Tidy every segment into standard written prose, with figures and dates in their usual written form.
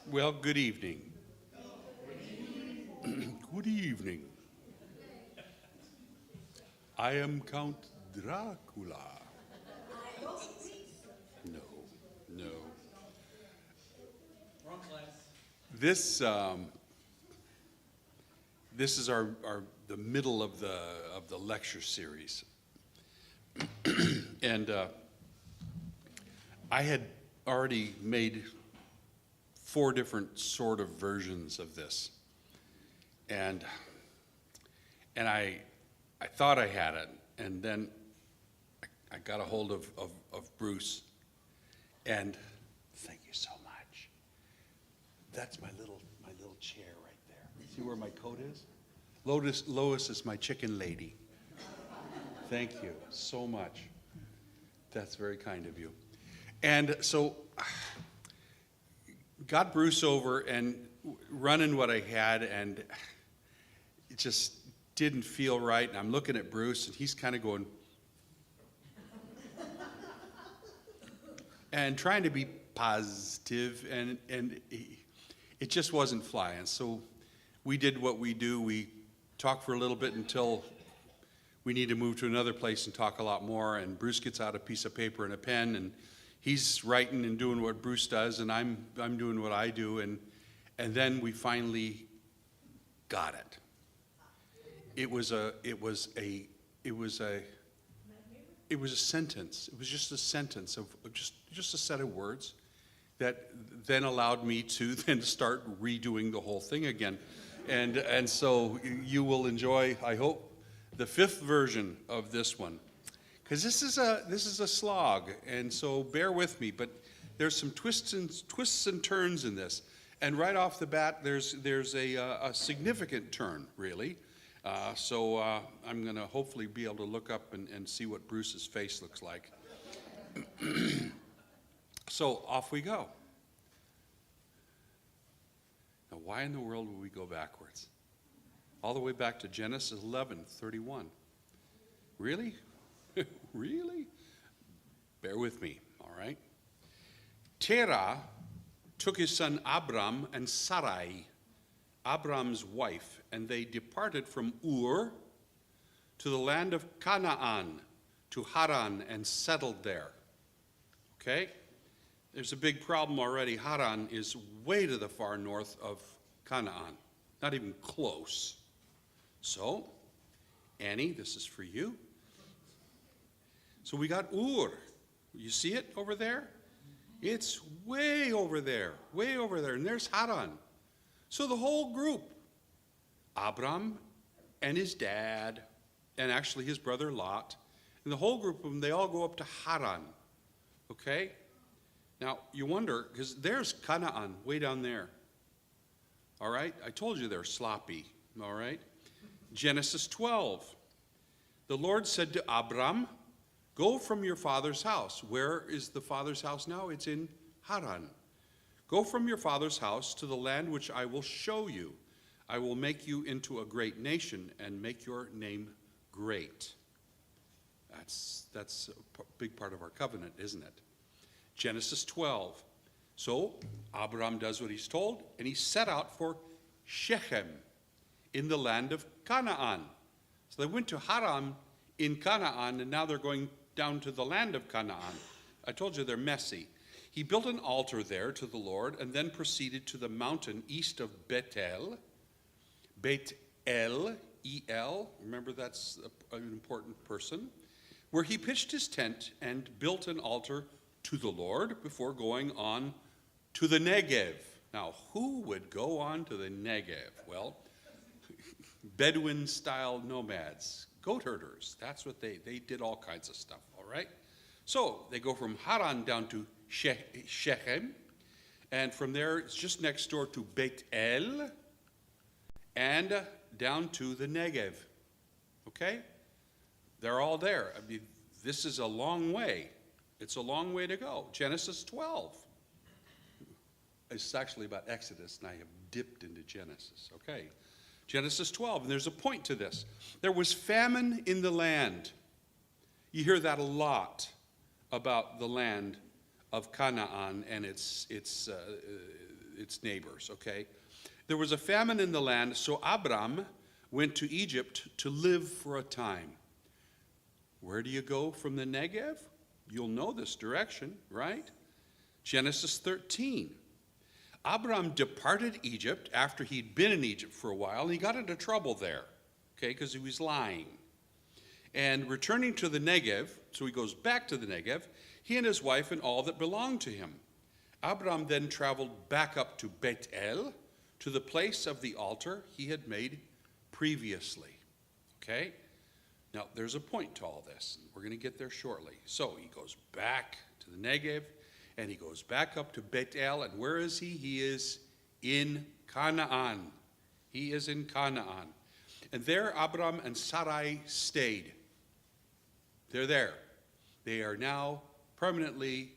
Well, good evening. Good evening. I am Count Dracula. No, no. Wrong class. This is the middle of the lecture series, and I had already made 4 different sort of versions of this, and I thought I had it, and then I got a hold of Bruce, and thank you so much. That's my little chair right there. See where my coat is? Lois is my chicken lady. Thank you so much. That's very kind of you. And so got Bruce over and running what I had, and it just didn't feel right. And I'm looking at Bruce, and he's kind of going and trying to be positive, and it just wasn't flying. So we did what we do. We talked for a little bit until we need to move to another place and talk a lot more. And Bruce gets out a piece of paper and a pen, and he's writing and doing what Bruce does, and I'm doing what I do, and then we finally got it. It was a sentence. It was just a sentence of just a set of words that then allowed me to then start redoing the whole thing again. And so you will enjoy, I hope, the 5th version of this one. Because this is a slog, and so bear with me. But there's some twists and turns in this, and right off the bat, there's a significant turn, really. So I'm going to hopefully be able to look up and see what Bruce's face looks like. So off we go. Now, why in the world would we go backwards? All the way back to Genesis 11:31. Really? Really? Bear with me, all right? Terah took his son Abram and Sarai, Abram's wife, and they departed from Ur to the land of Canaan, to Haran, and settled there. Okay? There's a big problem already. Haran is way to the far north of Canaan, not even close. So, Annie, this is for you. So we got Ur. You see it over there? It's way over there, and there's Haran. So the whole group, Abram and his dad, and actually his brother Lot, and the whole group of them, they all go up to Haran, okay? Now, you wonder, because there's Canaan way down there, all right? I told you they're sloppy, all right? Genesis 12. The Lord said to Abram, "Go from your father's house." Where is the father's house now? It's in Haran. "Go from your father's house to the land which I will show you. I will make you into a great nation and make your name great." That's a big part of our covenant, isn't it? Genesis 12. So Abram does what he's told, and he set out for Shechem in the land of Canaan. So they went to Haran in Canaan, and now they're going down to the land of Canaan. I told you they're messy. He built an altar there to the Lord, and then proceeded to the mountain east of Bethel, E-L, remember that's an important person, where he pitched his tent and built an altar to the Lord before going on to the Negev. Now, who would go on to the Negev? Well, Bedouin-style nomads, goat herders. That's what they did, all kinds of stuff, all right? So they go from Haran down to Shechem, and from there it's just next door to Beit El, and down to the Negev, okay? They're all there. I mean, this is a long way. It's a long way to go. Genesis 12. It's actually about Exodus, and I have dipped into Genesis, okay? Genesis 12, and there's a point to this. There was famine in the land. You hear that a lot about the land of Canaan and its its neighbors, okay? There was a famine in the land, so Abram went to Egypt to live for a time. Where do you go from the Negev? You'll know this direction, right? Genesis 13. Abram departed Egypt after he'd been in Egypt for a while, and he got into trouble there, okay, because he was lying. And returning to the Negev, so he goes back to the Negev, he and his wife and all that belonged to him. Abram then traveled back up to Beit El, to the place of the altar he had made previously. Okay? Now, there's a point to all this. We're going to get there shortly. So he goes back to the Negev, and he goes back up to Beit El, and where is he? He is in Canaan. He is in Canaan. And there Abram and Sarai stayed. They're there. They are now permanently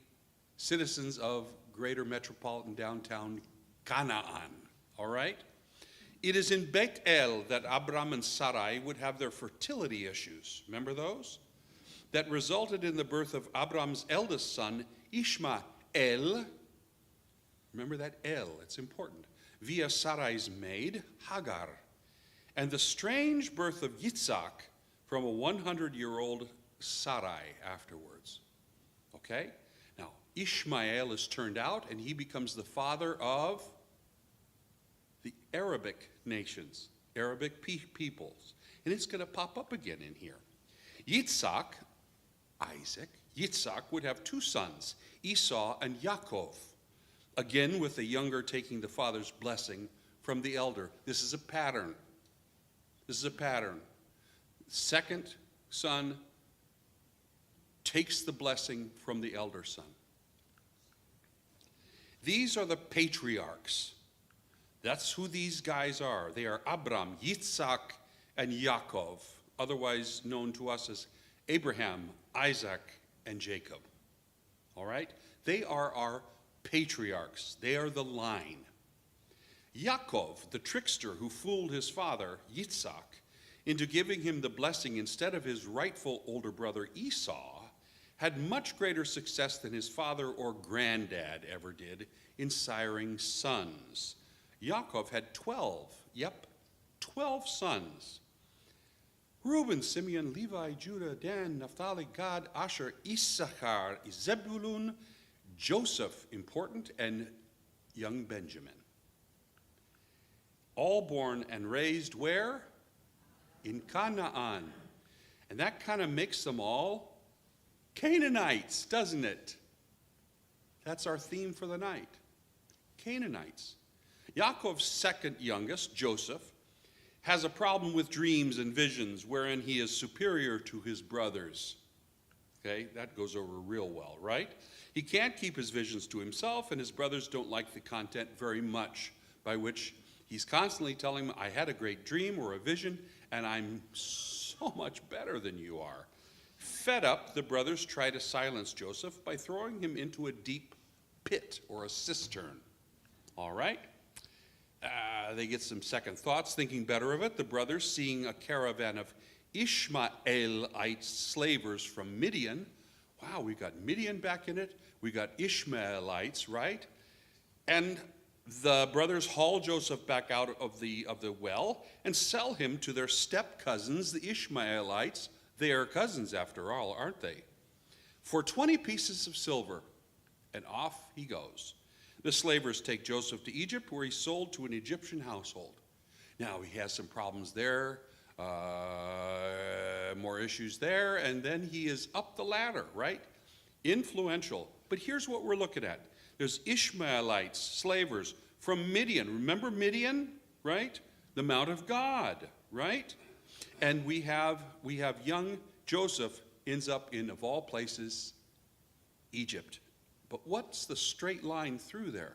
citizens of greater metropolitan downtown Canaan. All right? It is in Beit El that Abram and Sarai would have their fertility issues. Remember those? That resulted in the birth of Abram's eldest son, Ishmael. Remember that El, it's important. Via Sarai's maid, Hagar. And the strange birth of Yitzhak from a 100-year-old Sarai afterwards. Okay? Now, Ishmael is turned out, and he becomes the father of the Arabic nations, Arabic peoples. And it's going to pop up again in here. Yitzhak, Isaac, Yitzhak would have two sons, Esau and Yaakov. Again, with the younger taking the father's blessing from the elder. This is a pattern. This is a pattern. Second son takes the blessing from the elder son. These are the patriarchs. That's who these guys are. They are Abram, Yitzhak, and Yaakov, otherwise known to us as Abraham, Isaac, and Jacob. All right? They are our patriarchs. They are the line. Yaakov, the trickster who fooled his father, Yitzhak, into giving him the blessing instead of his rightful older brother Esau, had much greater success than his father or granddad ever did in siring sons. Yaakov had 12 sons. Reuben, Simeon, Levi, Judah, Dan, Naphtali, Gad, Asher, Issachar, Zebulun, Joseph, important, and young Benjamin. All born and raised where? In Canaan. And that kind of makes them all Canaanites, doesn't it? That's our theme for the night. Canaanites. Yaakov's second youngest, Joseph, has a problem with dreams and visions wherein he is superior to his brothers. Okay, that goes over real well, right? He can't keep his visions to himself, and his brothers don't like the content very much, by which he's constantly telling them, I had a great dream or a vision, and I'm so much better than you are. Fed up, the brothers try to silence Joseph by throwing him into a deep pit or a cistern. All right? They get some second thoughts, thinking better of it. The brothers, seeing a caravan of Ishmaelite slavers from Midian. Wow, we got Midian back in it. We got Ishmaelites, right? And the brothers haul Joseph back out of the well and sell him to their step cousins, the Ishmaelites. They are cousins after all, aren't they? For 20 pieces of silver, and off he goes. The slavers take Joseph to Egypt, where he's sold to an Egyptian household. Now, he has some problems there, more issues there, and then he is up the ladder, right? Influential. But here's what we're looking at. There's Ishmaelites, slavers from Midian. Remember Midian, right? The Mount of God, right? And we have young Joseph ends up in, of all places, Egypt. But what's the straight line through there?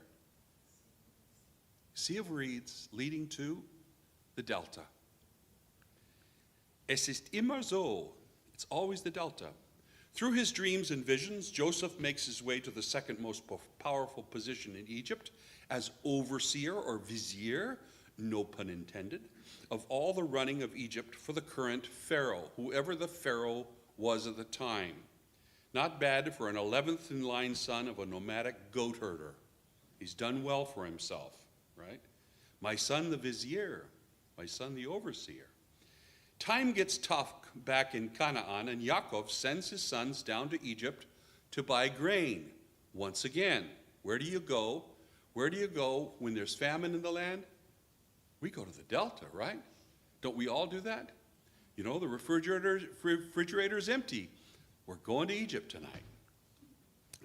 Sea of Reeds leading to the Delta. Es ist immer so. It's always the Delta. Through his dreams and visions, Joseph makes his way to the second most powerful position in Egypt as overseer or vizier, no pun intended, of all the running of Egypt for the current Pharaoh, whoever the Pharaoh was at the time. Not bad for an 11th in line son of a nomadic goat herder. He's done well for himself, right? My son the vizier, my son the overseer. Time gets tough back in Canaan, and Yaakov sends his sons down to Egypt to buy grain. Once again, where do you go? Where do you go when there's famine in the land? We go to the Delta, right? Don't we all do that? You know, the refrigerator's empty. We're going to Egypt tonight.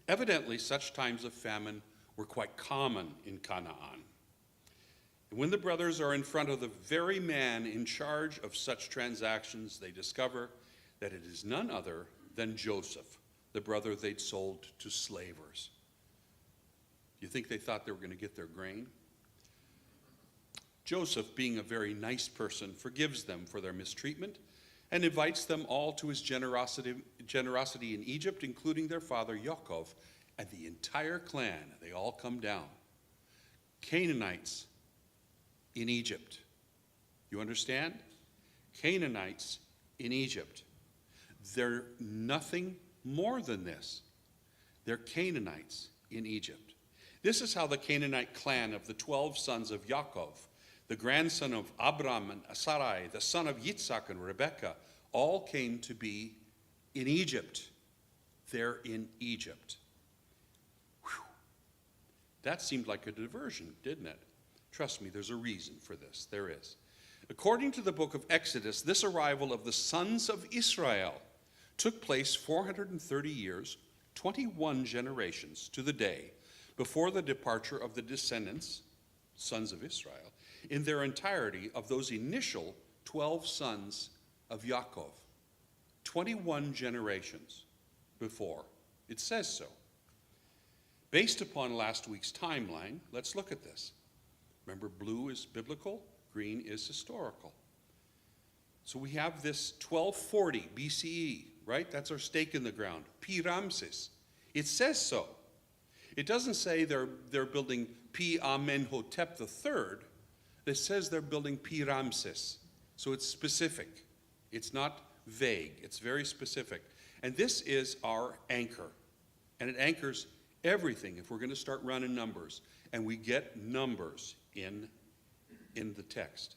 Evidently, such times of famine were quite common in Canaan. And when the brothers are in front of the very man in charge of such transactions, they discover that it is none other than Joseph, the brother they'd sold to slavers. You think they thought they were going to get their grain? Joseph, being a very nice person, forgives them for their mistreatment and invites them all to his generosity in Egypt, including their father Yaakov and the entire clan. They all come down. Canaanites in Egypt. You understand? Canaanites in Egypt. They're nothing more than this. They're Canaanites in Egypt. This is how the Canaanite clan of the 12 sons of Yaakov, the grandson of Abram and Sarai, the son of Yitzhak and Rebekah, all came to be in Egypt. They're in Egypt. Whew. That seemed like a diversion, didn't it? Trust me, there's a reason for this. There is. According to the book of Exodus, this arrival of the sons of Israel took place 430 years, 21 generations to the day before the departure of the descendants, sons of Israel, in their entirety of those initial 12 sons of Yaakov. 21 generations before. It says so. Based upon last week's timeline, let's look at this. Remember, blue is biblical, green is historical. So we have this 1240 BCE, right? That's our stake in the ground. Pi Ramses. It says so. It doesn't say they're building Pi Amenhotep III. It says they're building Pi Ramses. So it's specific. It's not vague. It's very specific. And this is our anchor. And it anchors everything if we're going to start running numbers. And we get numbers in the text.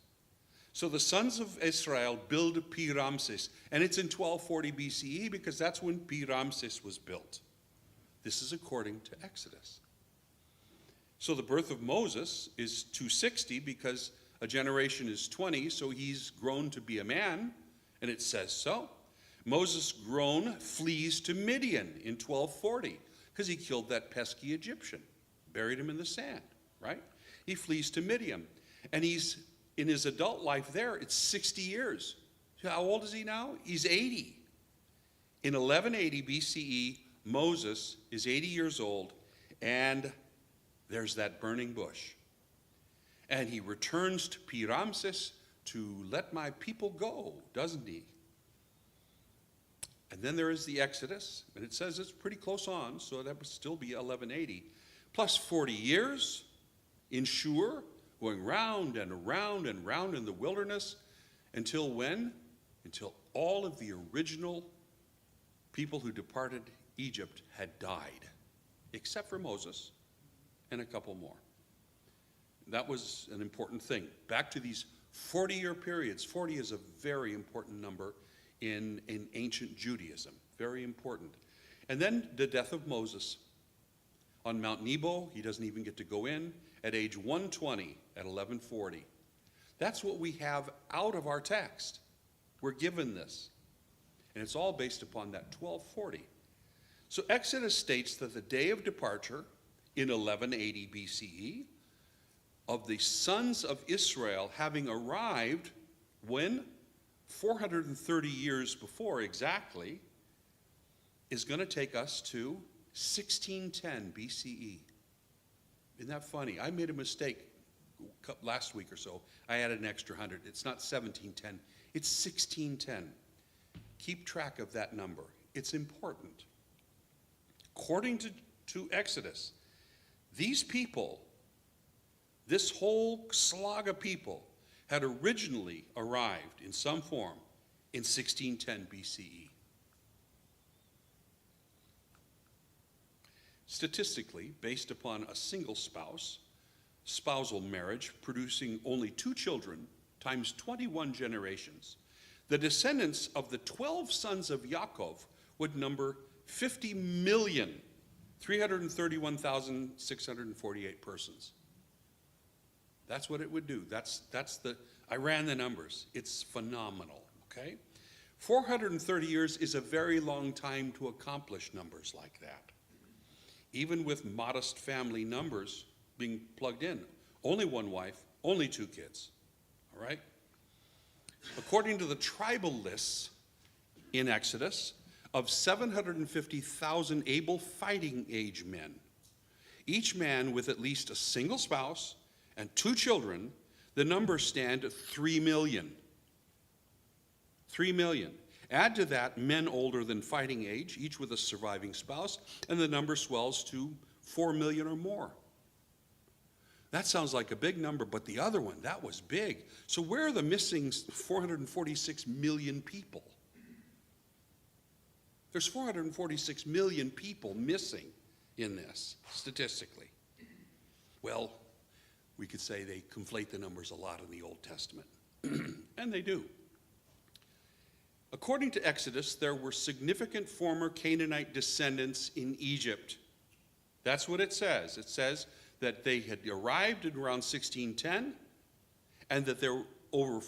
So the sons of Israel build Pi Ramses. And it's in 1240 BCE because that's when Pi Ramses was built. This is according to Exodus. So the birth of Moses is 260 because a generation is 20, so he's grown to be a man, and it says so. Moses, grown, flees to Midian in 1240 because he killed that pesky Egyptian, buried him in the sand, right? He flees to Midian, and he's in his adult life there, it's 60 years. How old is he now? He's 80. In 1180 BCE, Moses is 80 years old, and there's that burning bush. And he returns to Pi Ramses to let my people go, doesn't he? And then there is the Exodus, and it says it's pretty close on, so that would still be 1180. Plus 40 years in Shur, going round and around and round in the wilderness, until when? Until all of the original people who departed Egypt had died, except for Moses and a couple more. That was an important thing. Back to these 40-year periods. 40 is a very important number in ancient Judaism, very important. And then the death of Moses. On Mount Nebo, he doesn't even get to go in, at age 120 at 1140. That's what we have out of our text. We're given this. And it's all based upon that 1240. So Exodus states that the day of departure in 1180 BCE of the sons of Israel having arrived when 430 years before exactly is going to take us to 1610 BCE. Isn't that funny? I made a mistake last week or so. I added an extra 100. It's not 1710. It's 1610. Keep track of that number. It's important. According to Exodus, these people, this whole slog of people, had originally arrived in some form in 1610 BCE. Statistically, based upon a single spouse, spousal marriage producing only 2 children times 21 generations, the descendants of the 12 sons of Yaakov would number 50,331,648 persons. That's what it would do. I ran the numbers. It's phenomenal, okay? 430 years is a very long time to accomplish numbers like that. Even with modest family numbers being plugged in. Only 1 wife, only 2 kids, all right? According to the tribal lists in Exodus, of 750,000 able fighting age men, each man with at least a single spouse and 2 children, the numbers stand at 3 million. 3 million. Add to that men older than fighting age, each with a surviving spouse, and the number swells to 4 million or more. That sounds like a big number, but the other one, that was big. So where are the missing 446 million people? There's 446 million people missing in this, statistically. Well, we could say they conflate the numbers a lot in the Old Testament, and they do. According to Exodus, there were significant former Canaanite descendants in Egypt. That's what it says. It says that they had arrived in around 1610, and that there were over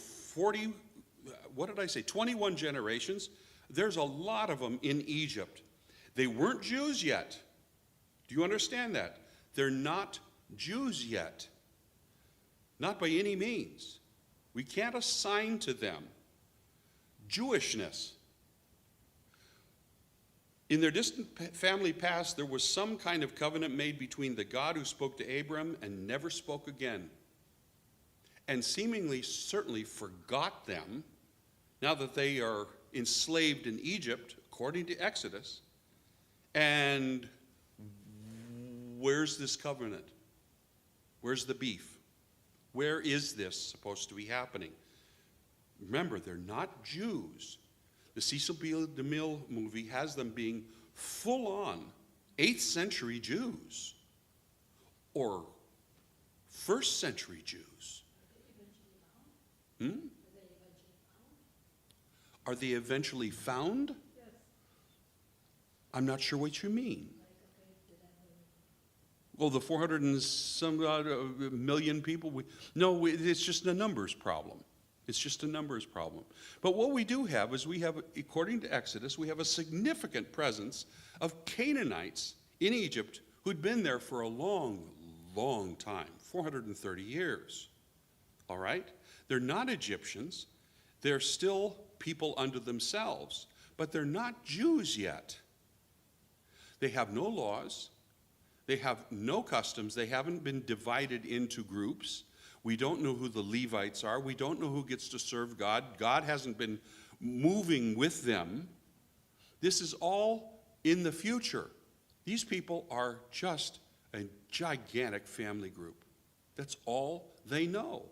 21 generations. There's a lot of them in Egypt. They weren't Jews yet. Do you understand that? They're not Jews yet. Not by any means. We can't assign to them Jewishness. In their distant family past, there was some kind of covenant made between the God who spoke to Abram and never spoke again, and seemingly certainly forgot them now that they are enslaved in Egypt, according to Exodus. And where's this covenant? Where's the beef? Where is this supposed to be happening? Remember, they're not Jews. The Cecil B. DeMille movie has them being full-on 8th century Jews or 1st century Jews. Are they eventually found? Yes. I'm not sure what you mean. Well, the 400 and some million people, no, it's just a numbers problem. It's just a numbers problem. But what we do have is according to Exodus, we have a significant presence of Canaanites in Egypt who'd been there for a long, long time, 430 years. All right? They're not Egyptians. They're still people unto themselves, but they're not Jews yet. They have no laws. They have no customs. They haven't been divided into groups. We don't know who the Levites are. We don't know who gets to serve God. God hasn't been moving with them. This is all in the future. These people are just a gigantic family group. That's all they know.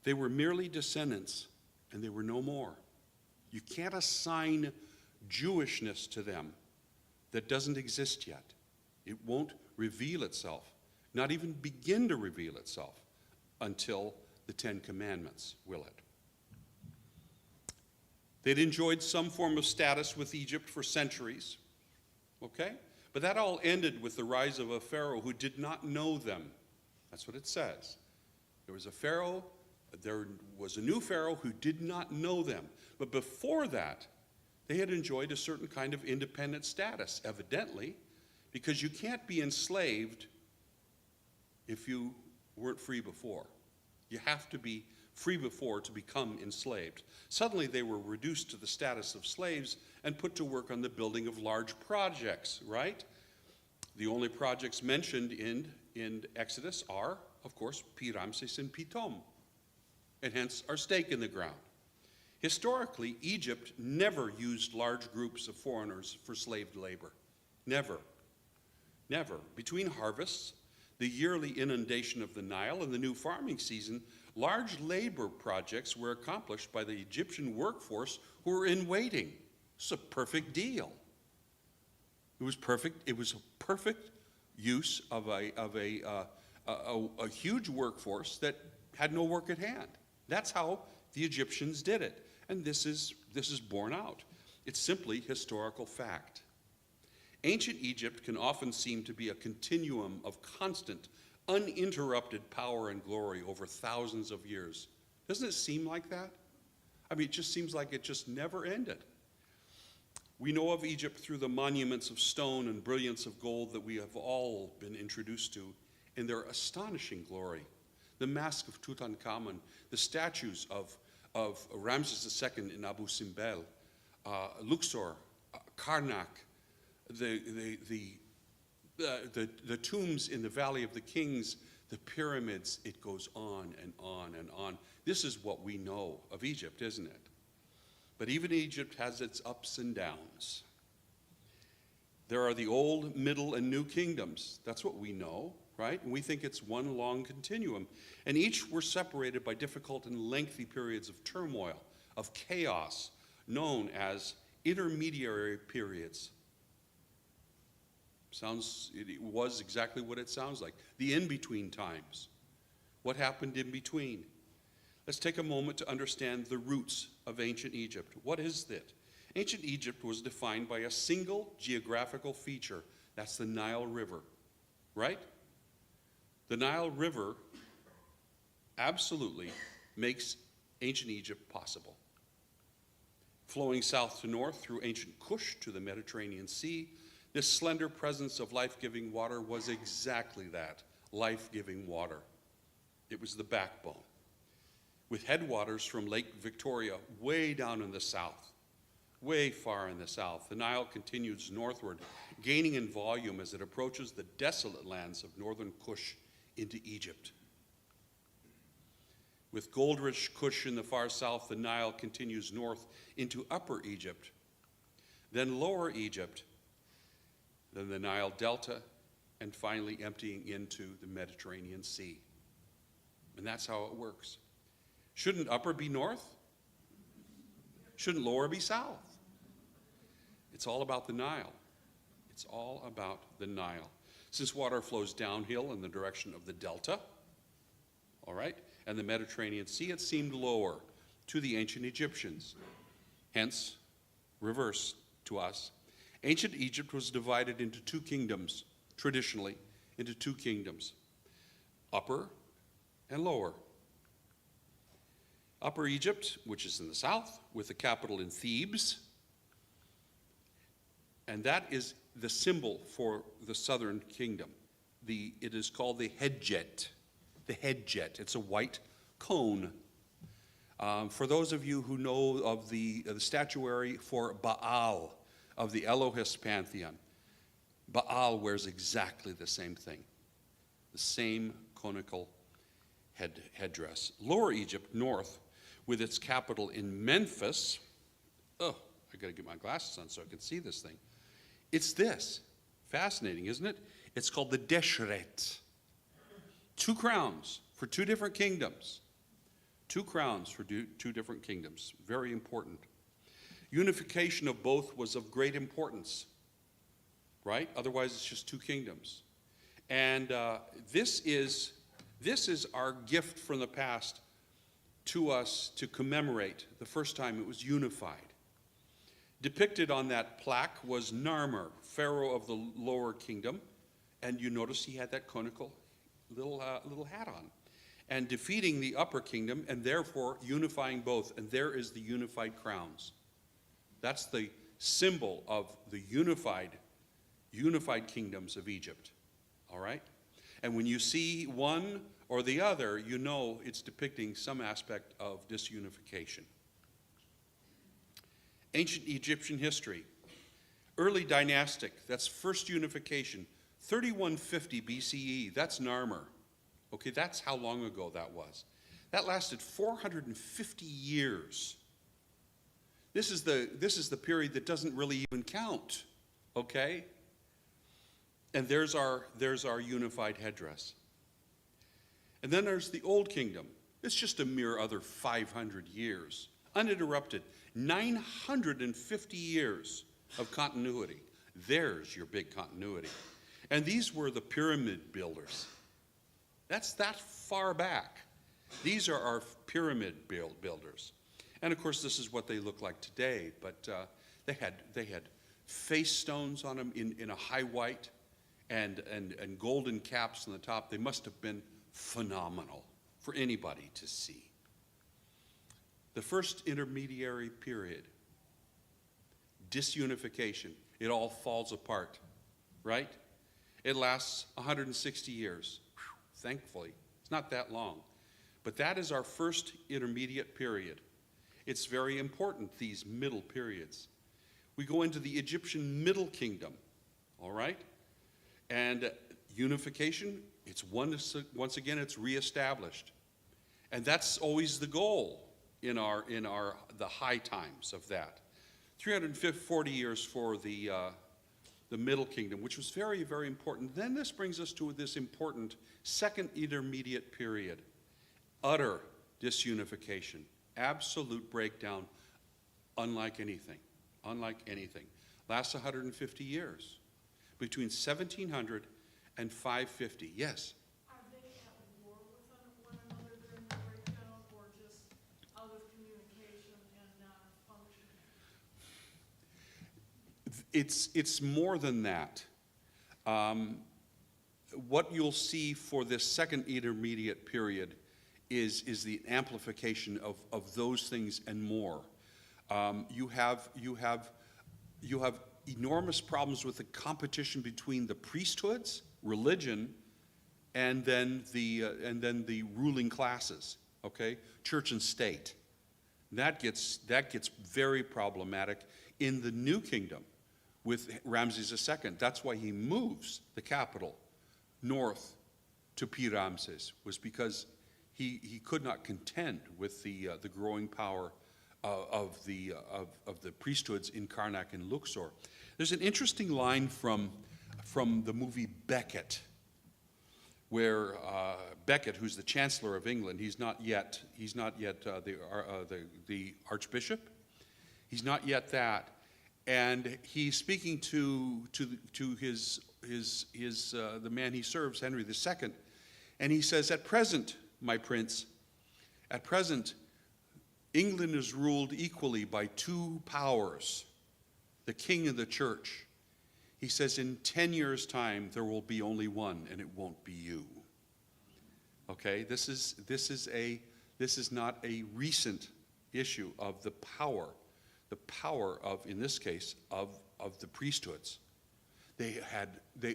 They were merely descendants, and they were no more. You can't assign Jewishness to them that doesn't exist yet. It won't reveal itself. Not even begin to reveal itself until the 10 Commandments, will it? They'd enjoyed some form of status with Egypt for centuries, okay? But that all ended with the rise of a Pharaoh who did not know them. That's what it says. There was a new Pharaoh who did not know them. But before that, they had enjoyed a certain kind of independent status, evidently, because you can't be enslaved if you weren't free before. You have to be free before to become enslaved. Suddenly they were reduced to the status of slaves and put to work on the building of large projects, right? The only projects mentioned in Exodus are, of course, Pi Ramses and Pitom, and hence our stake in the ground. Historically, Egypt never used large groups of foreigners for slave labor. Never. Never. Between harvests, the yearly inundation of the Nile, and the new farming season, large labor projects were accomplished by the Egyptian workforce who were in waiting. It's a perfect deal. It was perfect. It was a perfect use of a huge workforce that had no work at hand. That's how the Egyptians did it. And this is borne out. It's simply historical fact. Ancient Egypt can often seem to be a continuum of constant, uninterrupted power and glory over thousands of years. Doesn't it seem like that? I mean, it just seems like it just never ended. We know of Egypt through the monuments of stone and brilliance of gold that we have all been introduced to in their astonishing glory. The mask of Tutankhamun, the statues of Ramses II in Abu Simbel, Luxor, Karnak, the tombs in the Valley of the Kings, the pyramids, it goes on and on and on. This is what we know of Egypt, isn't it? But even Egypt has its ups and downs. There are the old, middle, and new kingdoms. That's what we know, right? And we think it's one long continuum. And each were separated by difficult and lengthy periods of turmoil, of chaos, known as intermediary periods. It was exactly what it sounds like. The in-between times. What happened in between? Let's take a moment to understand the roots of ancient Egypt. What is it? Ancient Egypt was defined by a single geographical feature. That's the Nile River, right? The Nile River absolutely makes ancient Egypt possible. Flowing south to north through ancient Kaasch to the Mediterranean Sea, this slender presence of life-giving water was exactly that, life-giving water. It was the backbone. With headwaters from Lake Victoria way down in the south, way far in the south, the Nile continues northward, gaining in volume as it approaches the desolate lands of northern Kaasch into Egypt. With gold-rich Kaasch in the far south, the Nile continues north into Upper Egypt, then Lower Egypt, then the Nile Delta, and finally emptying into the Mediterranean Sea. And that's how it works. Shouldn't Upper be north? Shouldn't Lower be south? It's all about the Nile. It's all about the Nile. Since water flows downhill in the direction of the Delta, all right, and the Mediterranean Sea, it seemed lower to the ancient Egyptians. Hence, reverse to us. Ancient Egypt was divided into two kingdoms, traditionally, into two kingdoms, Upper and Lower. Upper Egypt, which is in the south, with the capital in Thebes, and that is the symbol for the southern kingdom. It is called the Hedjet. The Hedjet. It's a white cone. For those of you who know of the statuary for Baal of the Elohist pantheon, Baal wears exactly the same thing, the same conical headdress. Lower Egypt, north, with its capital in Memphis. Oh, I gotta get my glasses on so I can see this thing. It's this. Fascinating, isn't it? It's called the Deshret. Two crowns for two different kingdoms. Two crowns for two different kingdoms. Very important. Unification of both was of great importance, right? Otherwise, it's just two kingdoms. And this is our gift from the past to us to commemorate the first time it was unified. Depicted on that plaque was Narmer, pharaoh of the lower kingdom, and you notice he had that conical little hat on, and defeating the upper kingdom and therefore unifying both, and there is the unified crowns. That's the symbol of the unified kingdoms of Egypt, all right? And when you see one or the other, you know it's depicting some aspect of disunification. Ancient Egyptian history. Early dynastic, that's first unification, 3150 BCE, that's Narmer. Okay, that's how long ago that was. That lasted 450 years. This is the period that doesn't really even count, okay? And there's our unified headdress. And then there's the Old Kingdom. It's just a mere other 500 years, uninterrupted, 950 years of continuity. There's your big continuity. And these were the pyramid builders. That's that far back. These are our pyramid builders. And of course, this is what they look like today, but they had face stones on them in a high white and golden caps on the top. They must have been phenomenal for anybody to see. The first intermediary period, disunification. It all falls apart, right? It lasts 160 years. Whew, thankfully, it's not that long. But that is our first intermediate period. It's very important, these middle periods. We go into the Egyptian Middle Kingdom, all right? And unification, it's once again, it's reestablished. And that's always the goal in the high times of that. 340 years for the Middle Kingdom, which was very, very important. Then this brings us to this important second intermediate period. Utter disunification, absolute breakdown, unlike anything, Lasts 150 years, between 1700 and 550, yes? Are they at war with one another during the breakdown, or just out of communication and not functioning? It's more than that. What you'll see for this second intermediate period is the amplification of those things and more. You have enormous problems with the competition between the priesthoods, religion, and then the ruling classes. Okay, church and state. That gets very problematic in the New Kingdom with Ramses II. That's why he moves the capital north to Pi-Ramses, was because he could not contend with the growing power of the priesthoods in Karnak and Luxor. There's an interesting line from the movie Becket, where Becket, who's the Chancellor of England, he's not yet the Archbishop. He's not yet that, and he's speaking to his the man he serves, Henry II, and he says, "At present, my prince, at present, England is ruled equally by two powers, the king and the church." He says, "In 10 years' time, there will be only one, and it won't be you." Okay, this is not a recent issue of the power of, in this case, of the priesthoods. They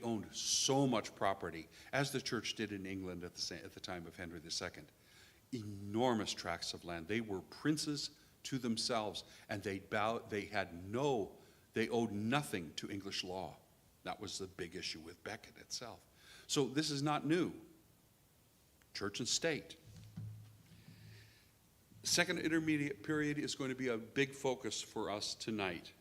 owned so much property, as the church did in England at the time of Henry II. Enormous tracts of land. They were princes to themselves, and they owed nothing to English law. That was the big issue with Becket itself. So this is not new. Church and state. Second intermediate period is going to be a big focus for us tonight.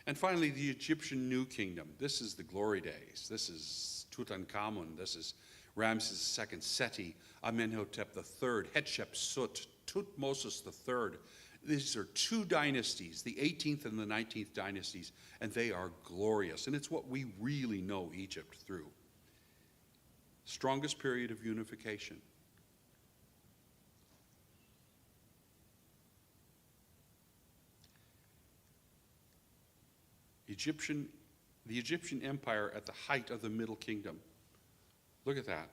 And finally, the Egyptian New Kingdom. This is the glory days. This is Tutankhamun. This is Ramses II, Seti, Amenhotep III, Hatshepsut, Tutmosis III. These are two dynasties, the 18th and the 19th dynasties, and they are glorious. And it's what we really know Egypt through. Strongest period of unification. The Egyptian Empire at the height of the Middle Kingdom. Look at that.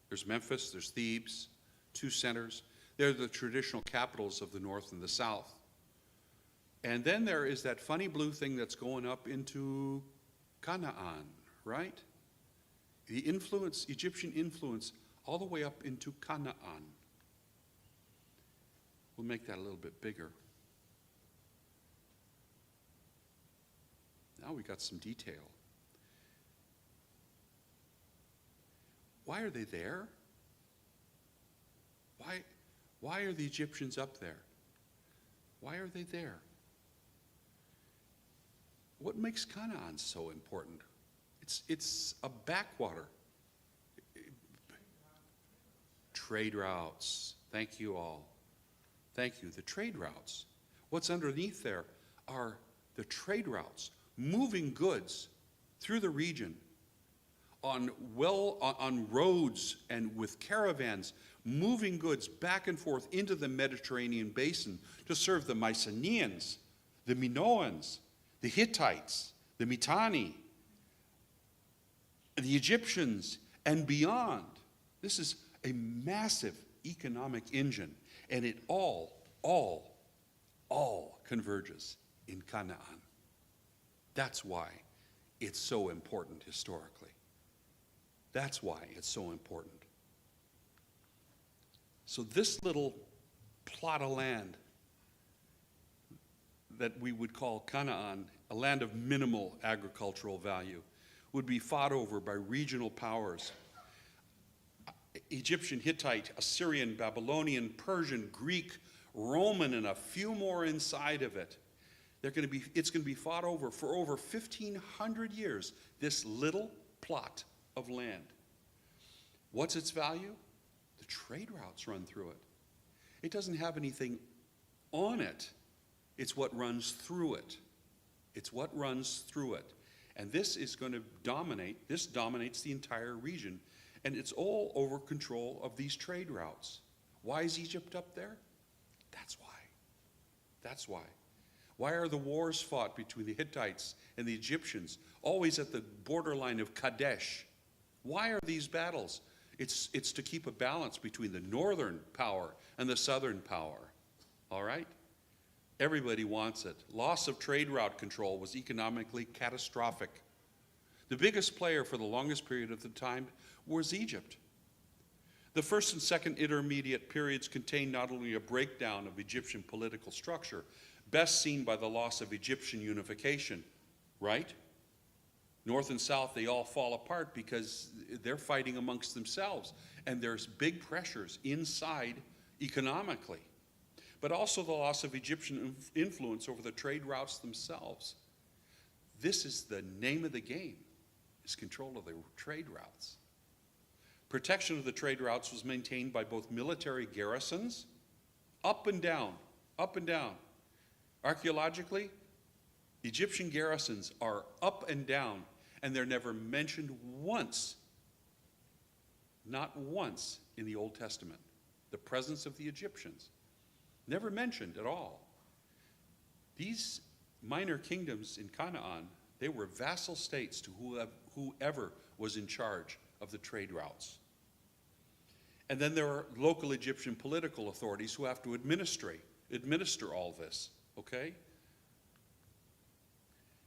There's Memphis, there's Thebes, two centers. They're the traditional capitals of the north and the south. And then there is that funny blue thing that's going up into Canaan, right? The influence, Egyptian influence, all the way up into Canaan. We'll make that a little bit bigger. Now we got some detail. Why are they there? Why are the Egyptians up there? Why are they there? What makes Canaan so important? It's a backwater. Trade routes. Thank you all. Thank you. The trade routes. What's underneath there are the trade routes, moving goods through the region on roads and with caravans moving goods back and forth into the Mediterranean basin to serve the Mycenaeans, the Minoans, the Hittites, the Mitanni, the Egyptians, and beyond. This is a massive economic engine, and it all converges in Canaan. That's why it's so important historically. That's why it's so important. So this little plot of land that we would call Canaan, a land of minimal agricultural value, would be fought over by regional powers. Egyptian, Hittite, Assyrian, Babylonian, Persian, Greek, Roman, and a few more inside of it. It's going to be fought over for over 1,500 years, this little plot of land. What's its value? The trade routes run through it. It doesn't have anything on it. It's what runs through it. It's what runs through it. And this is going to dominate, this dominates the entire region. And it's all over control of these trade routes. Why is Egypt up there? That's why. That's why. Why are the wars fought between the Hittites and the Egyptians always at the borderline of Kadesh? Why are these battles? It's to keep a balance between the northern power and the southern power. All right? Everybody wants it. Loss of trade route control was economically catastrophic. The biggest player for the longest period of the time was Egypt. The first and second intermediate periods contain not only a breakdown of Egyptian political structure, best seen by the loss of Egyptian unification, right? North and South, they all fall apart because they're fighting amongst themselves, and there's big pressures inside economically. But also the loss of Egyptian influence over the trade routes themselves. This is the name of the game, is control of the trade routes. Protection of the trade routes was maintained by both military garrisons, up and down, up and down. Archaeologically, Egyptian garrisons are up and down, and they're never mentioned once, not once in the Old Testament. The presence of the Egyptians, never mentioned at all. These minor kingdoms in Canaan, they were vassal states to whoever was in charge of the trade routes. And then there are local Egyptian political authorities who have to administer all this, okay?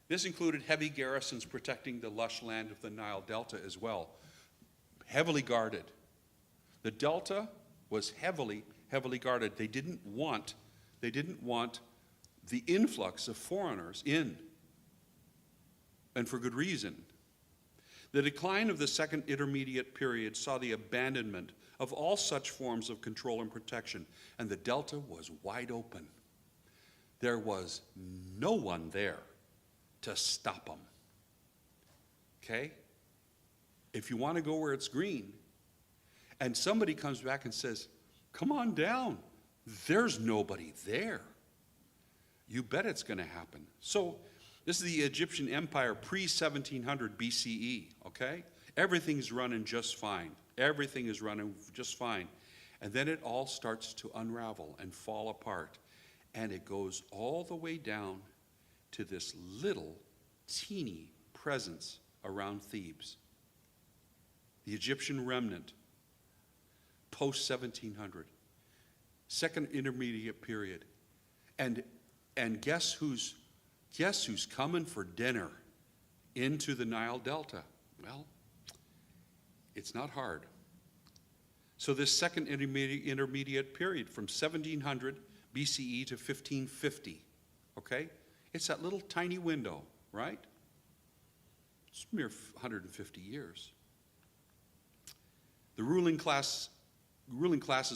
This included heavy garrisons protecting the lush land of the Nile Delta as well, heavily guarded. The Delta was heavily guarded. They didn't want the influx of foreigners in, and for good reason. The decline of the second intermediate period saw the abandonment of all such forms of control and protection, and the Delta was wide open. There was no one there to stop them. Okay? If you want to go where it's green, and somebody comes back and says, come on down, there's nobody there. You bet it's going to happen. So this is the Egyptian Empire pre-1700 BCE, okay? Everything's running just fine. Everything is running just fine. And then it all starts to unravel and fall apart. And it goes all the way down to this little teeny presence around Thebes. The Egyptian remnant, post-1700, second intermediate period. And guess who's coming for dinner into the Nile Delta? Well, it's not hard. So this second intermediate period from 1700 BCE to 1550, okay? It's that little tiny window, right? It's a mere 150 years. The ruling classes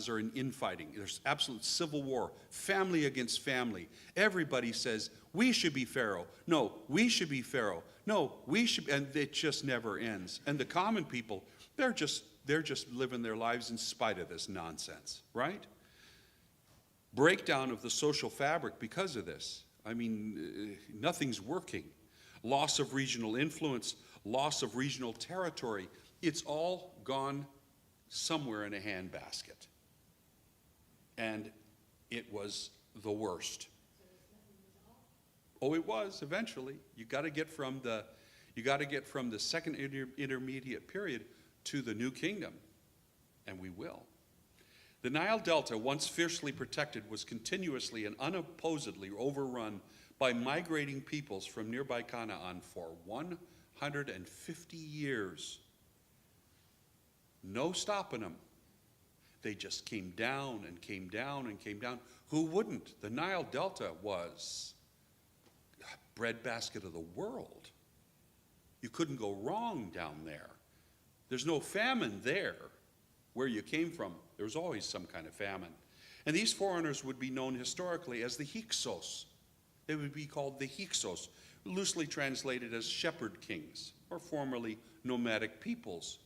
are in infighting. There's absolute civil war, family against family. Everybody says, we should be Pharaoh. No, we should be Pharaoh. No, we should, and it just never ends. And the common people, they're just living their lives in spite of this nonsense, right? Breakdown of the social fabric because of this. I mean, nothing's working. Loss of regional influence, loss of regional territory. It's all gone somewhere in a handbasket. And it was the worst. Oh, it was eventually. You got to get from the second intermediate period to the new kingdom, and we will. The Nile Delta, once fiercely protected, was continuously and unopposedly overrun by migrating peoples from nearby Canaan for 150 years. No stopping them. They just came down and came down and came down. Who wouldn't? The Nile Delta was the breadbasket of the world. You couldn't go wrong down there. There's no famine there where you came from. There was always some kind of famine. And these foreigners would be known historically as the Hyksos. They would be called the Hyksos, loosely translated as shepherd kings, or formerly nomadic peoples.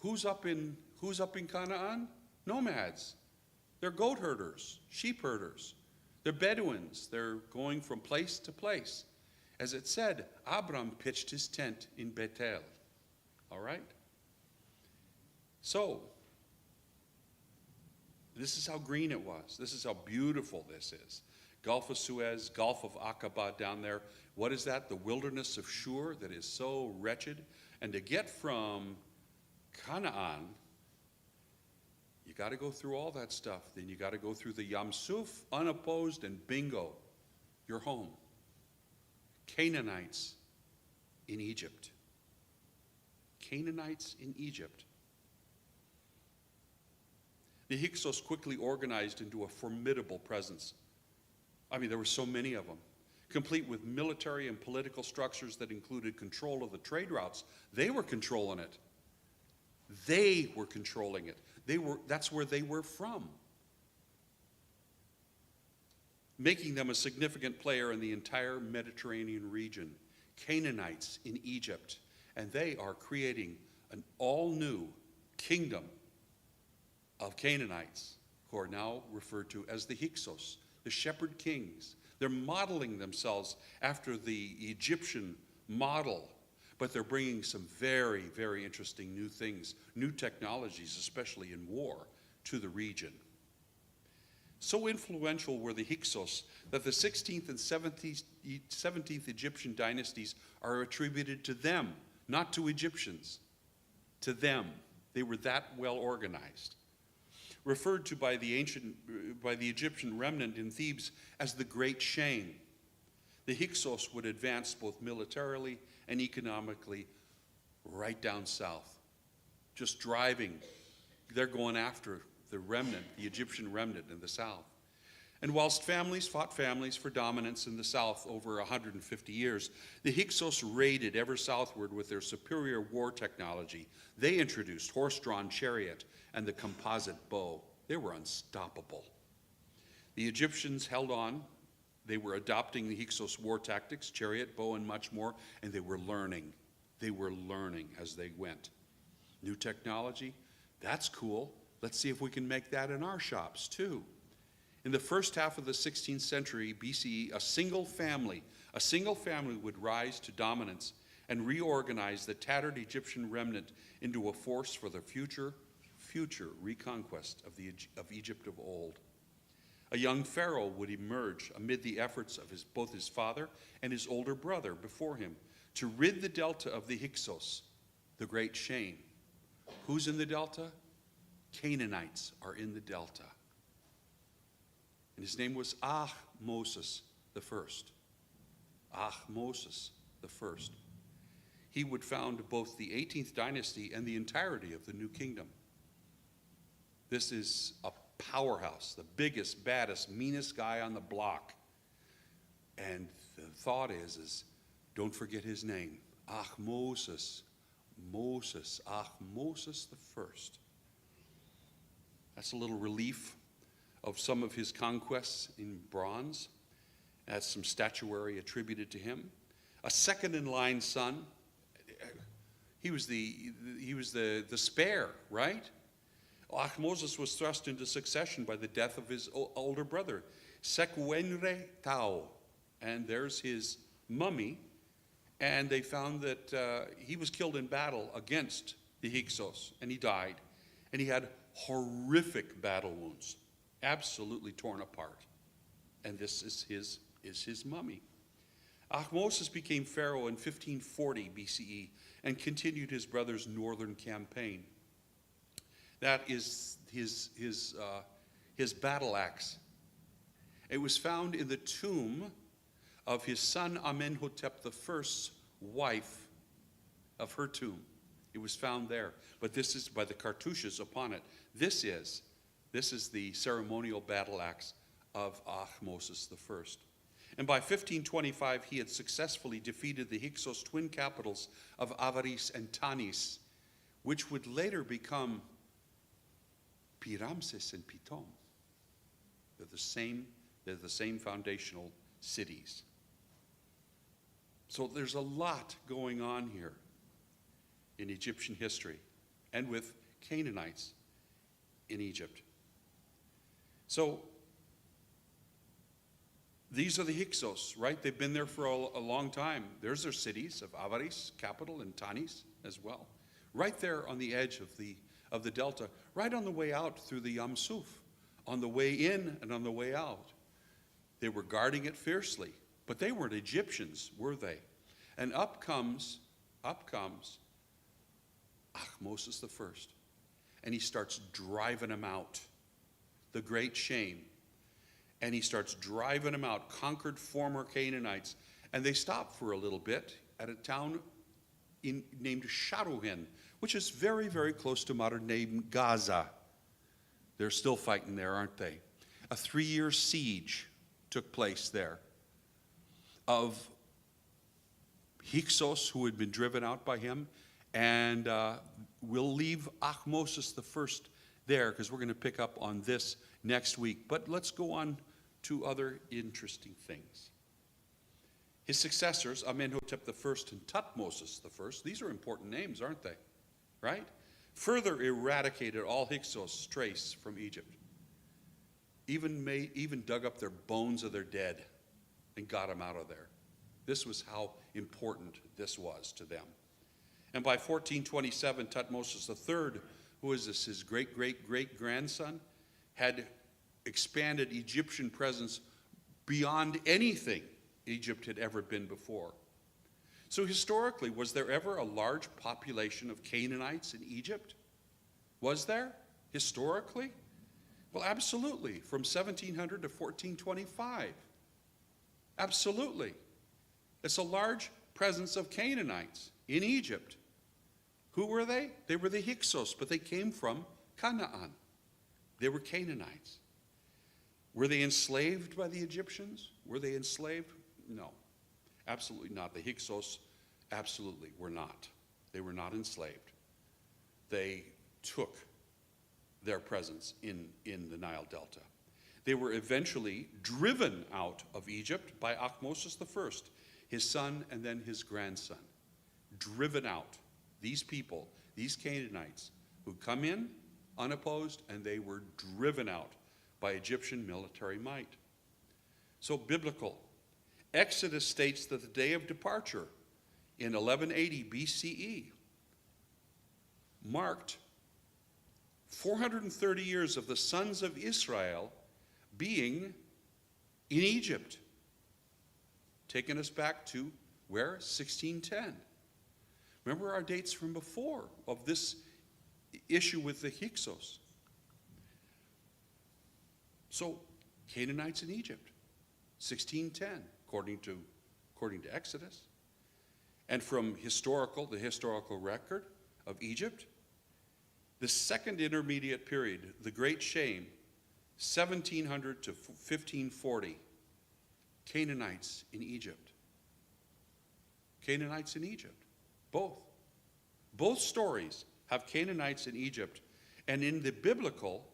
Who's up in Canaan? Nomads. They're goat herders, sheep herders. They're Bedouins. They're going from place to place. As it said, Abram pitched his tent in Bethel. All right? So, this is how green it was. This is how beautiful this is. Gulf of Suez, Gulf of Aqaba down there. What is that? The wilderness of Shur that is so wretched. And to get from Canaan, you got to go through all that stuff. Then you got to go through the Yam Suf, unopposed, and bingo, you're home. Canaanites in Egypt. Canaanites in Egypt. The Hyksos quickly organized into a formidable presence. I mean, there were so many of them, complete with military and political structures that included control of the trade routes. They were controlling it. They were controlling it. That's where they were from, making them a significant player in the entire Mediterranean region. Canaanites in Egypt, and they are creating an all-new kingdom of Canaanites, who are now referred to as the Hyksos, the shepherd kings. They're modeling themselves after the Egyptian model, but they're bringing some very, very interesting new things, new technologies, especially in war, to the region. So influential were the Hyksos that the 16th and 17th Egyptian dynasties are attributed to them, not to Egyptians, to them. They were that well organized. Referred to by the Egyptian remnant in Thebes as the Great Shame. The Hyksos would advance both militarily and economically right down south. Just driving, they're going after the remnant, the Egyptian remnant in the south. And whilst families fought families for dominance in the south over 150 years, the Hyksos raided ever southward with their superior war technology. They introduced horse-drawn chariot and the composite bow. They were unstoppable. The Egyptians held on. They were adopting the Hyksos war tactics, chariot, bow, and much more, and they were learning. They were learning as they went. New technology, that's cool. Let's see if we can make that in our shops too. In the first half of the 16th century BCE, a single family would rise to dominance and reorganize the tattered Egyptian remnant into a force for the future reconquest of Egypt of old. A young pharaoh would emerge amid the efforts of both his father and his older brother before him to rid the delta of the Hyksos, the Great Shame. Who's in the delta? Canaanites are in the delta. And his name was Ahmoses the First. Ahmoses the First. He would found both the 18th dynasty and the entirety of the new kingdom. This is a powerhouse, the biggest, baddest, meanest guy on the block. And the thought is don't forget his name. Ahmoses the First. That's a little relief of some of his conquests in bronze. That's some statuary attributed to him. A second in line son. He was the spare, right? Ahmoses was thrust into succession by the death of his older brother, Sequenre Tao. And there's his mummy. and they found that he was killed in battle against the Hyksos, and he died. And he had horrific battle wounds, absolutely torn apart. And this is his mummy. Ahmoses became pharaoh in 1540 BCE and continued his brother's northern campaign. That is his battle axe. It was found in the tomb of his son Amenhotep I's wife, of her tomb. It was found there. But this is by the cartouches upon it. This is the ceremonial battle axe of Ahmoses I. And by 1525, he had successfully defeated the Hyksos twin capitals of Avaris and Tanis, which would later become Piramses and Pitom. They're the same foundational cities. So there's a lot going on here in Egyptian history and with Canaanites in Egypt. So these are the Hyksos, right? They've been there for a long time. There's their cities of Avaris, capital, and Tanis as well. Right there on the edge of the delta, right on the way out through the Yam Suf, on the way in and on the way out. They were guarding it fiercely, but they weren't Egyptians, were they? And up comes Ahmoses I, and he starts driving them out. The great shame. And he starts driving them out, conquered former Canaanites. And they stop for a little bit at a town named Sharuhen, which is very, very close to modern-day Gaza. They're still fighting there, aren't they? A 3-year siege took place there of Hyksos, who had been driven out by him. And we'll leave Ahmoses I there because we're going to pick up on this next week. But let's go on to other interesting things. His successors, Amenhotep I and Tutmosis I, these are important names, aren't they? Right? Further eradicated all Hyksos trace from Egypt. Even dug up their bones of their dead and got them out of there. This was how important this was to them. And by 1427, Tutmosis III, who is this, his great-great-great-grandson, had expanded Egyptian presence beyond anything Egypt had ever been before. So historically, was there ever a large population of Canaanites in Egypt? Was there, historically? Well, absolutely, from 1700 to 1425. Absolutely. It's a large presence of Canaanites in Egypt. Who were they? They were the Hyksos, but they came from Canaan. They were Canaanites. Were they enslaved by the Egyptians? Were they enslaved? No, absolutely not. The Hyksos absolutely were not. They were not enslaved. They took their presence in the Nile Delta. They were eventually driven out of Egypt by Ahmoses I, his son and then his grandson. Driven out. These people, these Canaanites, who come in unopposed, and they were driven out by Egyptian military might. So biblical. Exodus states that the day of departure in 1180 BCE marked 430 years of the sons of Israel being in Egypt, taking us back to where? 1610. Remember our dates from before of this issue with the Hyksos. So, Canaanites in Egypt, 1610, according to Exodus. And from the historical record of Egypt, the second intermediate period, the Great Shame, 1700 to 1540, Canaanites in Egypt. Canaanites in Egypt. Both stories have Canaanites in Egypt. And in the biblical,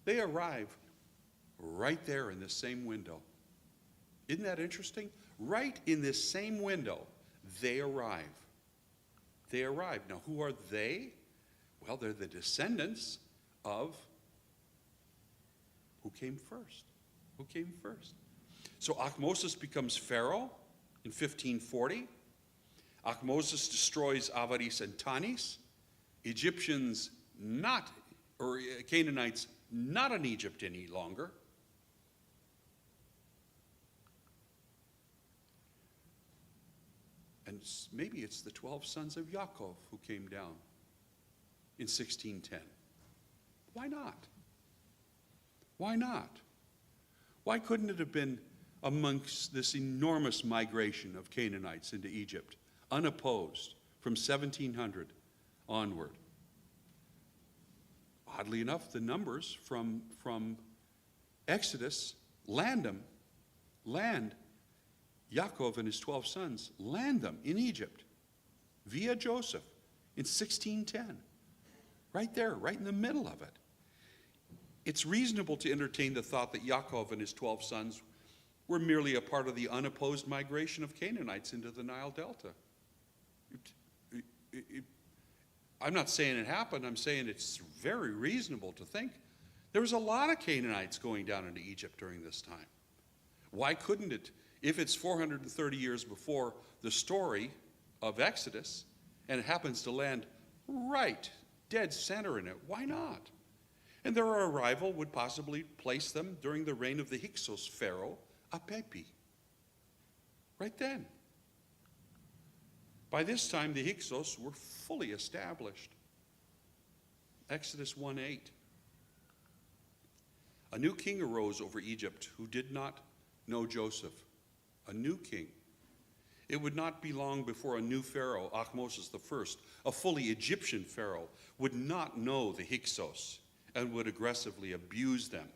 they arrive right there in this same window. Isn't that interesting? Right in this same window, they arrive. They arrive. Now, who are they? Well, they're the descendants of who came first. Who came first? So Ahmoses becomes pharaoh in 1540. Moses destroys Avaris and Tanis, Egyptians not, or Canaanites not in Egypt any longer. And maybe it's the 12 sons of Yaakov who came down in 1610. Why not? Why not? Why couldn't it have been amongst this enormous migration of Canaanites into Egypt, unopposed, from 1700 onward? Oddly enough, the numbers from Exodus land Yaakov and his 12 sons, land them in Egypt via Joseph in 1610. Right there, right in the middle of it. It's reasonable to entertain the thought that Yaakov and his 12 sons were merely a part of the unopposed migration of Canaanites into the Nile Delta. I'm not saying it happened, I'm saying it's very reasonable to think. There was a lot of Canaanites going down into Egypt during this time. Why couldn't it, if it's 430 years before the story of Exodus, and it happens to land right dead center in it, why not? And their arrival would possibly place them during the reign of the Hyksos pharaoh, Apepi. Right then. By this time, the Hyksos were fully established. Exodus 1:8. A new king arose over Egypt who did not know Joseph. A new king. It would not be long before a new pharaoh, Ahmoses I, a fully Egyptian pharaoh, would not know the Hyksos and would aggressively abuse them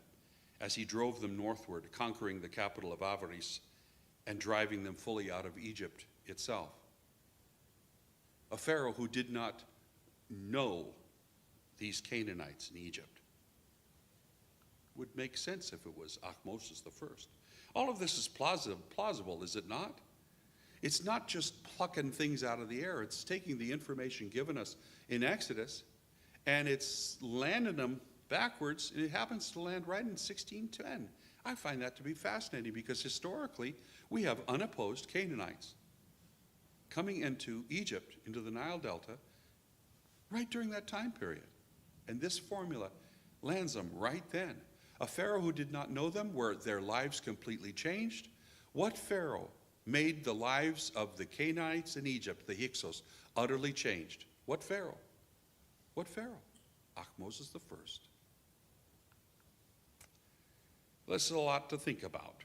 as he drove them northward, conquering the capital of Avaris and driving them fully out of Egypt itself. A pharaoh who did not know these Canaanites in Egypt. Would make sense if it was Ahmoses I. All of this is plausible, is it not? It's not just plucking things out of the air. It's taking the information given us in Exodus and it's landing them backwards. And it happens to land right in 1610. I find that to be fascinating because historically we have unopposed Canaanites coming into Egypt, into the Nile Delta, right during that time period. And this formula lands them right then. A pharaoh who did not know them, where their lives completely changed. What pharaoh made the lives of the Canaanites in Egypt, the Hyksos, utterly changed? What pharaoh? What pharaoh? Ahmoses I. This is a lot to think about.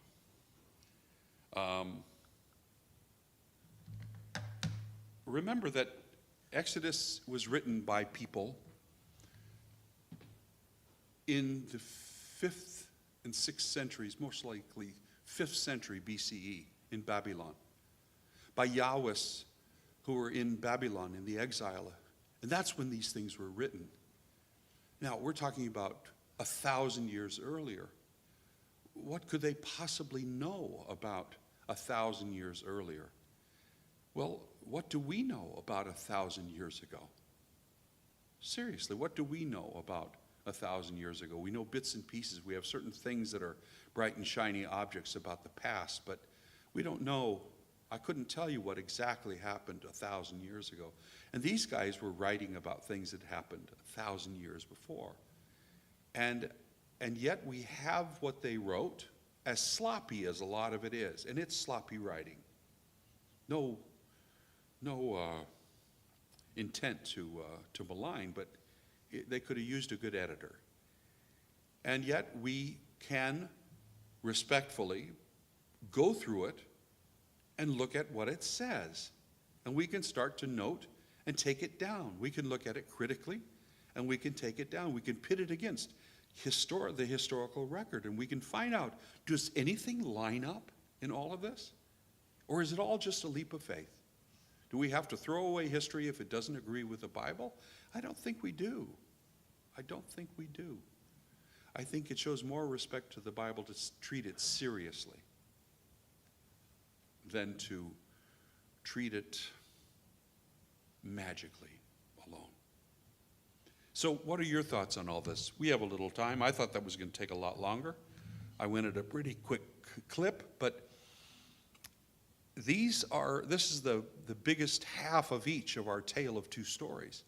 Remember that Exodus was written by people in the 5th and 6th centuries, most likely 5th century BCE in Babylon, by Yahwists who were in Babylon in the exile. And that's when these things were written. Now, we're talking about 1,000 years earlier. What could they possibly know about 1,000 years earlier? Well, what do we know about 1,000 years ago? Seriously, what do we know about 1,000 years ago? We know bits and pieces. We have certain things that are bright and shiny objects about the past, but we don't know. I couldn't tell you what exactly happened 1,000 years ago. And these guys were writing about things that happened 1,000 years before. And yet we have what they wrote, as sloppy as a lot of it is. And it's sloppy writing. No intent to malign, but they could have used a good editor. And yet we can respectfully go through it and look at what it says. And we can start to note and take it down. We can look at it critically and we can take it down. We can pit it against the historical record and we can find out, does anything line up in all of this? Or is it all just a leap of faith? Do we have to throw away history if it doesn't agree with the Bible? I don't think we do. I don't think we do. I think it shows more respect to the Bible to treat it seriously than to treat it magically alone. So what are your thoughts on all this? We have a little time. I thought that was going to take a lot longer. I went at a pretty quick clip, but this is the biggest half of each of our tale of two stories,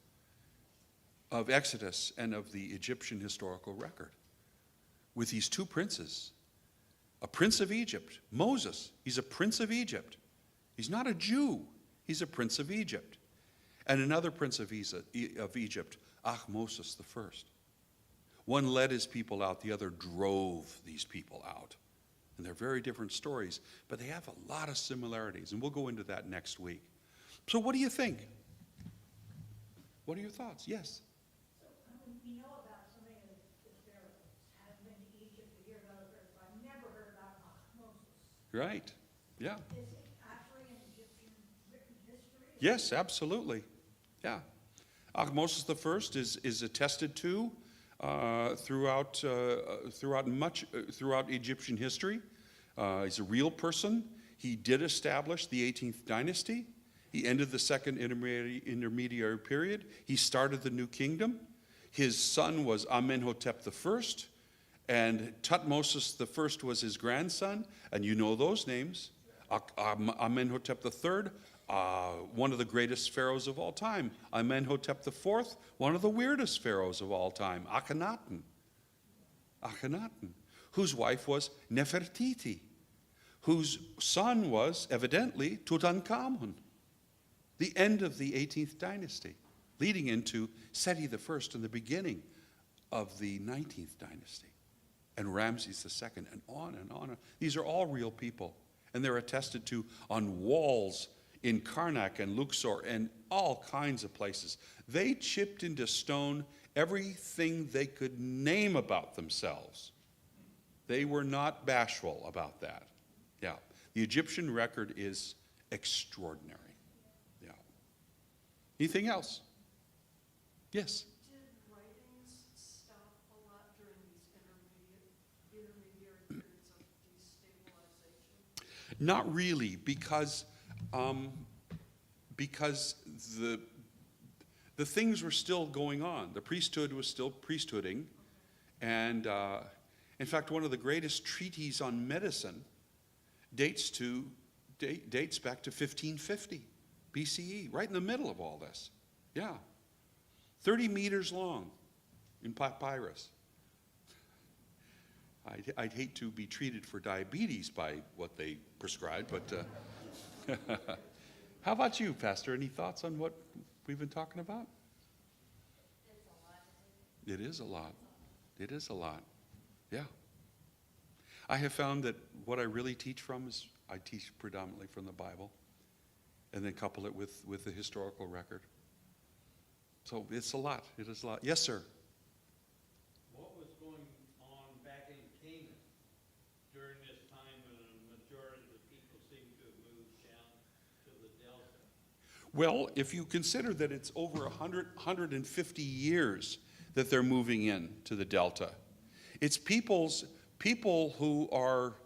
of Exodus and of the Egyptian historical record, with these two princes. A prince of Egypt, Moses, he's a prince of Egypt. He's not a Jew, he's a prince of Egypt. And another prince of Egypt, Ahmoses the first. One led his people out, the other drove these people out. And they're very different stories, but they have a lot of similarities, and we'll go into that next week. So what do you think? What are your thoughts? Yes? So, we know about so many of the pharaohs. Haven't been to Egypt to hear about the pharaohs, but I've never heard about Moses. Right. Yeah. Is it actually an Egyptian written history? Yes, absolutely. Yeah. Ahmoses the first is attested to throughout Egyptian history. He's a real person. He did establish the 18th dynasty. He ended the second intermediary period. He started the new kingdom. His son was Amenhotep I, and Tutmosis I was his grandson, and you know those names. Amenhotep III, one of the greatest pharaohs of all time. Amenhotep IV, one of the weirdest pharaohs of all time. Akhenaten, whose wife was Nefertiti, whose son was evidently Tutankhamun. The end of the 18th dynasty, leading into Seti I and the beginning of the 19th dynasty, and Ramses II, and on and on. These are all real people, and they're attested to on walls in Karnak and Luxor and all kinds of places. They chipped into stone everything they could name about themselves. They were not bashful about that. Yeah. The Egyptian record is extraordinary. Yeah. Anything else? Yes? Did writings stop a lot during these intermediary periods of destabilization? Not really, because the things were still going on. The priesthood was still priesthooding. And in fact, one of the greatest treatises on medicine dates back to 1550 BCE, right in the middle of all this. Yeah. 30 meters long in papyrus. I'd hate to be treated for diabetes by what they prescribed, but how about you, Pastor? Any thoughts on what we've been talking about? It is a lot. It is a lot. Yeah. I have found that what I really teach from is I teach predominantly from the Bible, and then couple it with the historical record. So it's a lot. It is a lot. Yes, sir. What was going on back in Canaan during this time when the majority of the people seem to have moved down to the Delta? Well, if you consider that it's over 150 years that they're moving in to the Delta, it's people who are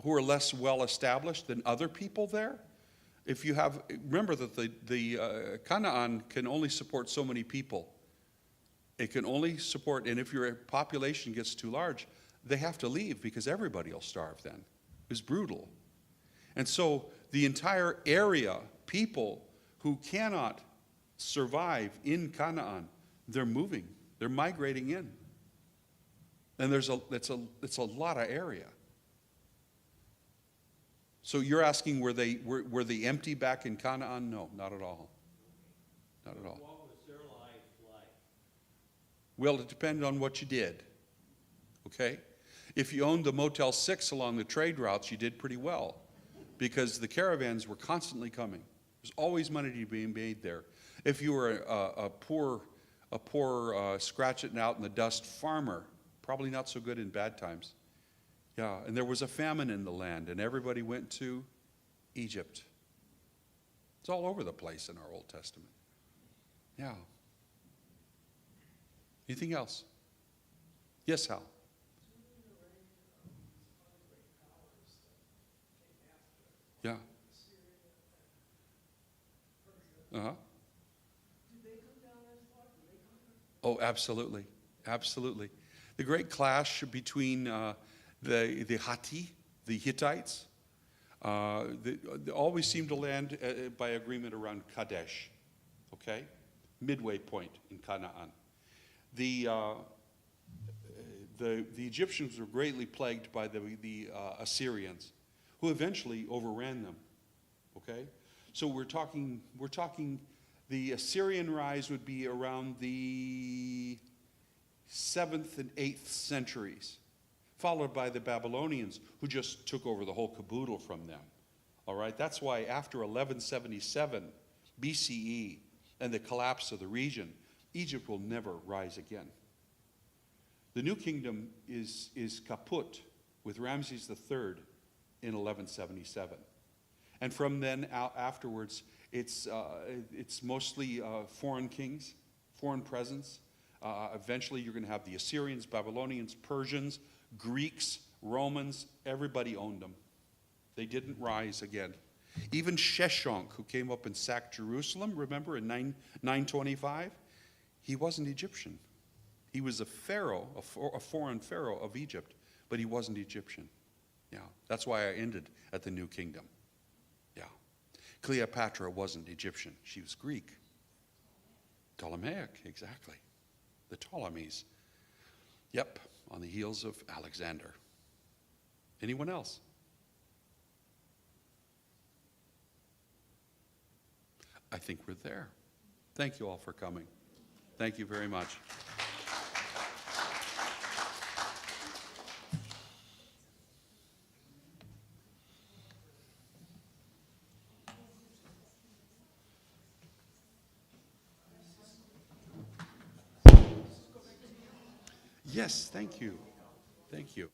less well established than other people there. If you have, remember that the Canaan can only support so many people. It can only support, and if your population gets too large, they have to leave because everybody will starve then. It's brutal. And so the entire area, people who cannot survive in Canaan, they're moving, they're migrating in. And it's a lot of area. So you're asking were they empty back in Canaan? No, not at all. Not at all. What was their life like? Well, it depended on what you did. Okay? If you owned the Motel 6 along the trade routes, you did pretty well because the caravans were constantly coming. There's always money being made there. If you were a poor scratch it out in the dust farmer, probably not so good in bad times. Yeah, and there was a famine in the land, and everybody went to Egypt. It's all over the place in our Old Testament. Yeah. Anything else? Yes, Hal? Yeah. Uh-huh. Oh, absolutely. Absolutely. The great clash between the Hittites, They always seem to land by agreement around Kadesh, okay? Midway point in Canaan. The Egyptians were greatly plagued by the Assyrians, who eventually overran them, okay? So we're talking the Assyrian rise would be around the 7th and 8th centuries, followed by the Babylonians, who just took over the whole caboodle from them. All right, that's why after 1177 BCE and the collapse of the region, Egypt will never rise again. The New Kingdom is kaput with Ramses III in 1177. And from then out afterwards, it's mostly foreign kings, foreign presence. Eventually, you're going to have the Assyrians, Babylonians, Persians, Greeks, Romans. Everybody owned them. They didn't rise again. Even Sheshonk, who came up and sacked Jerusalem, remember, in 925? He wasn't Egyptian. He was a pharaoh, a foreign pharaoh of Egypt, but he wasn't Egyptian. Yeah, that's why I ended at the New Kingdom. Yeah. Cleopatra wasn't Egyptian. She was Greek. Ptolemaic, exactly. The Ptolemies. Yep, on the heels of Alexander. Anyone else? I think we're there. Thank you all for coming. Thank you very much. Yes, thank you. Thank you.